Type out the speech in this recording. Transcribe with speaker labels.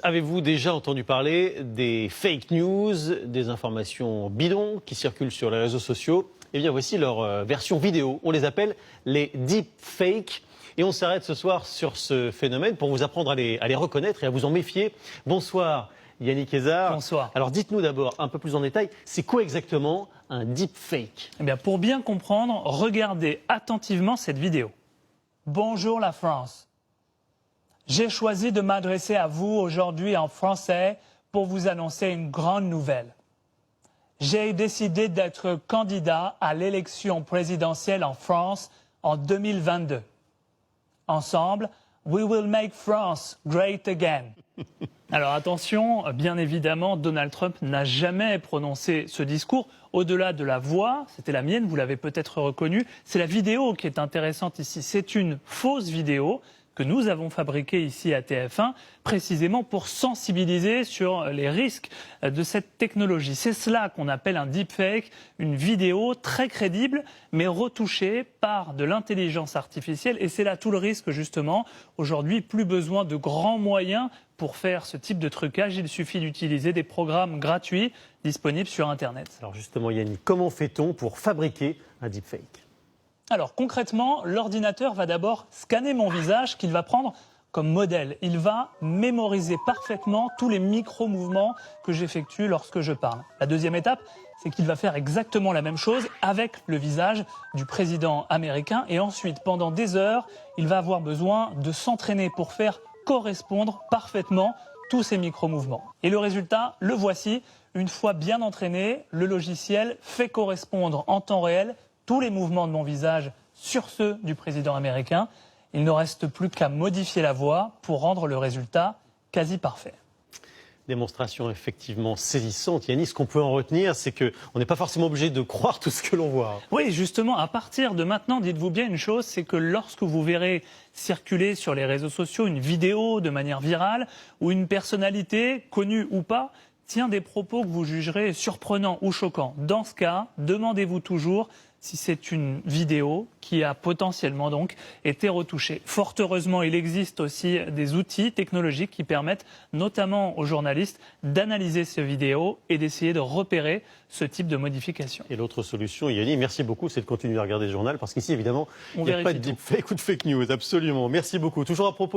Speaker 1: Avez-vous déjà entendu parler des fake news, des informations bidons qui circulent sur les réseaux sociaux? Eh bien, voici leur version vidéo. On les appelle les deepfakes. Et on s'arrête ce soir sur ce phénomène pour vous apprendre à les reconnaître et à vous en méfier. Bonsoir Yannick Hézard.
Speaker 2: Bonsoir.
Speaker 1: Alors dites-nous d'abord un peu plus en détail, c'est quoi exactement un deepfake?
Speaker 2: Eh bien, pour bien comprendre, regardez attentivement cette vidéo. Bonjour la France. J'ai choisi de m'adresser à vous aujourd'hui en français pour vous annoncer une grande nouvelle. J'ai décidé d'être candidat à l'élection présidentielle en France en 2022. Ensemble, we will make France great again. Alors attention, bien évidemment, Donald Trump n'a jamais prononcé ce discours. Au-delà de la voix, c'était la mienne, vous l'avez peut-être reconnu, c'est la vidéo qui est intéressante ici. C'est une fausse vidéo que nous avons fabriquée ici à TF1, précisément pour sensibiliser sur les risques de cette technologie. C'est cela qu'on appelle un deepfake, une vidéo très crédible, mais retouchée par de l'intelligence artificielle. Et c'est là tout le risque, justement. Aujourd'hui, plus besoin de grands moyens pour faire ce type de trucage. Il suffit d'utiliser des programmes gratuits disponibles sur Internet.
Speaker 1: Alors justement, Yannick, comment fait-on pour fabriquer un deepfake?
Speaker 2: Alors concrètement, l'ordinateur va d'abord scanner mon visage qu'il va prendre comme modèle. Il va mémoriser parfaitement tous les micro-mouvements que j'effectue lorsque je parle. La deuxième étape, c'est qu'il va faire exactement la même chose avec le visage du président américain. Et ensuite, pendant des heures, il va avoir besoin de s'entraîner pour faire correspondre parfaitement tous ces micro-mouvements. Et le résultat, le voici. Une fois bien entraîné, le logiciel fait correspondre en temps réel tous les mouvements de mon visage sur ceux du président américain. Il ne reste plus qu'à modifier la voix pour rendre le résultat quasi parfait.
Speaker 1: Démonstration effectivement saisissante. Yannick, ce qu'on peut en retenir, c'est qu'on n'est pas forcément obligé de croire tout ce que l'on voit.
Speaker 2: Oui, justement, à partir de maintenant, dites-vous bien une chose, c'est que lorsque vous verrez circuler sur les réseaux sociaux une vidéo de manière virale, où une personnalité, connue ou pas, tient des propos que vous jugerez surprenants ou choquants, dans ce cas, demandez-vous toujours si c'est une vidéo qui a potentiellement donc été retouchée. Fort heureusement, il existe aussi des outils technologiques qui permettent notamment aux journalistes d'analyser ces vidéos et d'essayer de repérer ce type de modification.
Speaker 1: Et l'autre solution, Yannick, merci beaucoup, c'est de continuer à regarder le journal parce qu'ici, évidemment, il n'y a pas de deepfake ou de fake news, absolument. Merci beaucoup. Toujours à propos